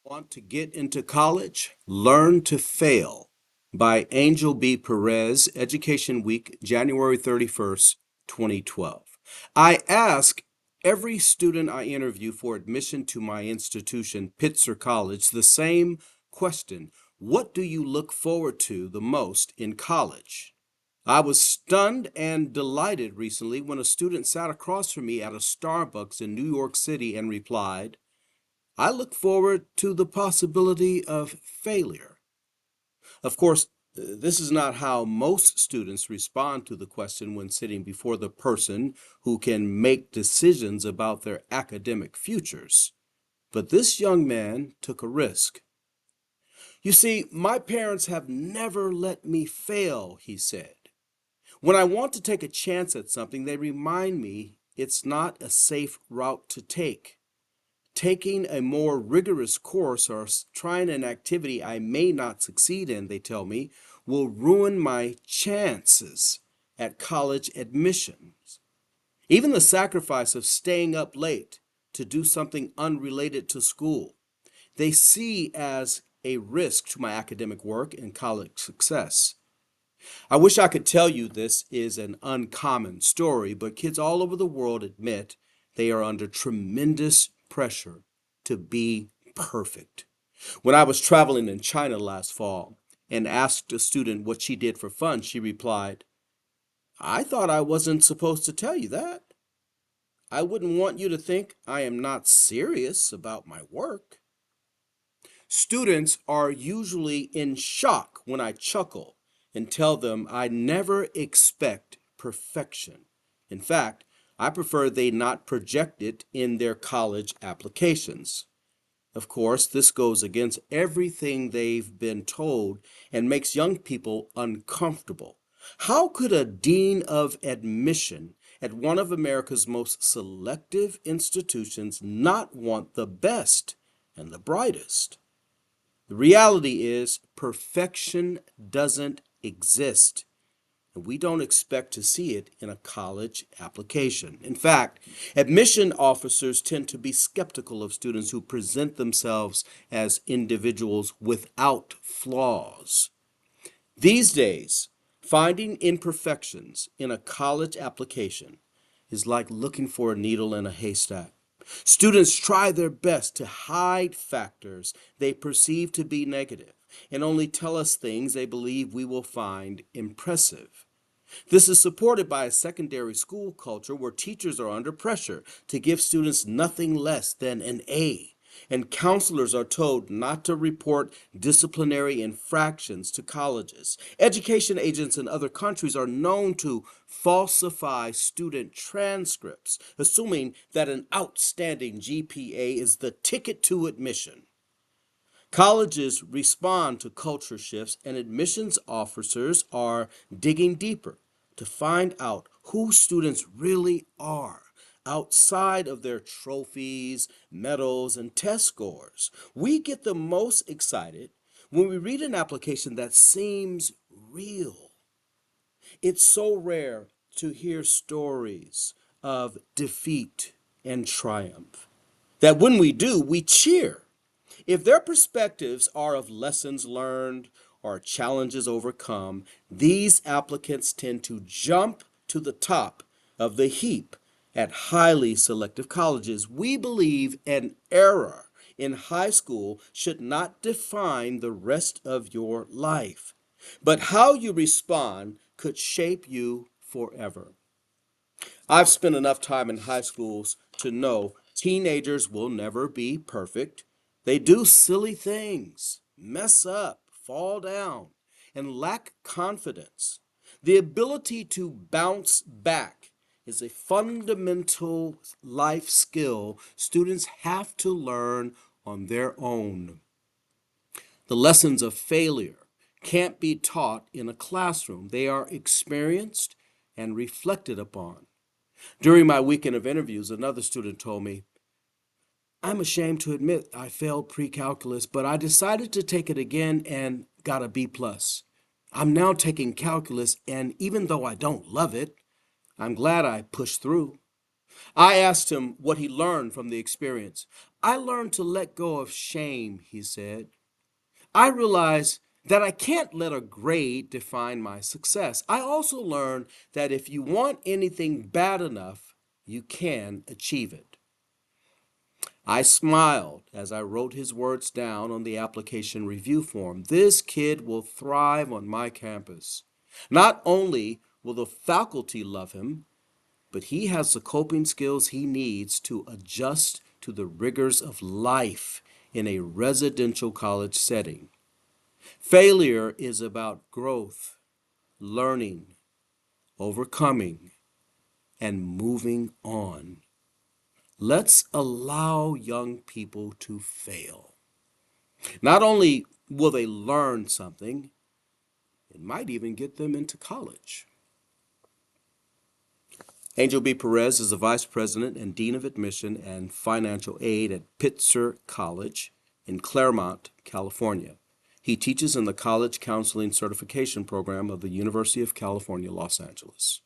Want to get into college? Learn to Fail by Angel B. Perez, Education Week, January 31st, 2012. I ask every student I interview for admission to my institution, Pitzer College, the same question. What do you look forward to the most in college? I was stunned and delighted recently when a student sat across from me at a Starbucks in New York City and replied, I look forward to the possibility of failure. Of course, this is not how most students respond to the question when sitting before the person who can make decisions about their academic futures. But this young man took a risk. You see, my parents have never let me fail, he said. When I want to take a chance at something, they remind me it's not a safe route to take. Taking a more rigorous course or trying an activity I may not succeed in, they tell me, will ruin my chances at college admissions. Even the sacrifice of staying up late to do something unrelated to school, they see as a risk to my academic work and college success. I wish I could tell you this is an uncommon story, but kids all over the world admit they are under tremendous pressure to be perfect. When I was traveling in China last fall and asked a student what she did for fun, she replied, I thought I wasn't supposed to tell you that. I wouldn't want you to think I am not serious about my work. Students are usually in shock when I chuckle and tell them I never expect perfection. In fact, I prefer they not project it in their college applications. Of course, this goes against everything they've been told and makes young people uncomfortable. How could a dean of admission at one of America's most selective institutions not want the best and the brightest? The reality is, perfection doesn't exist, and we don't expect to see it in a college application. In fact, admission officers tend to be skeptical of students who present themselves as individuals without flaws. These days, finding imperfections in a college application is like looking for a needle in a haystack. Students try their best to hide factors they perceive to be negative and only tell us things they believe we will find impressive. This is supported by a secondary school culture where teachers are under pressure to give students nothing less than an A, and counselors are told not to report disciplinary infractions to colleges. Education agents in other countries are known to falsify student transcripts, assuming that an outstanding GPA is the ticket to admission. Colleges respond to culture shifts, and admissions officers are digging deeper to find out who students really are outside of their trophies, medals, and test scores. We get the most excited when we read an application that seems real. It's so rare to hear stories of defeat and triumph that when we do, we cheer. If their perspectives are of lessons learned or challenges overcome, these applicants tend to jump to the top of the heap at highly selective colleges. We believe an error in high school should not define the rest of your life, but how you respond could shape you forever. I've spent enough time in high schools to know teenagers will never be perfect. They do silly things, mess up, fall down, and lack confidence. The ability to bounce back is a fundamental life skill students have to learn on their own. The lessons of failure can't be taught in a classroom. They are experienced and reflected upon. During my weekend of interviews, another student told me, I'm ashamed to admit I failed pre-calculus, but I decided to take it again and got a B plus. I'm now taking calculus, and even though I don't love it, I'm glad I pushed through. I asked him what he learned from the experience. I learned to let go of shame, he said. I realized that I can't let a grade define my success. I also learned that if you want anything bad enough, you can achieve it. I smiled as I wrote his words down on the application review form. This kid will thrive on my campus. Not only will the faculty love him, but he has the coping skills he needs to adjust to the rigors of life in a residential college setting. Failure is about growth, learning, overcoming, and moving on. Let's allow young people to fail. Not only will they learn something, it might even get them into college. Angel B. Perez is the Vice President and Dean of Admission and Financial Aid at Pitzer College in Claremont, California. He teaches in the College Counseling Certification Program of the University of California, Los Angeles.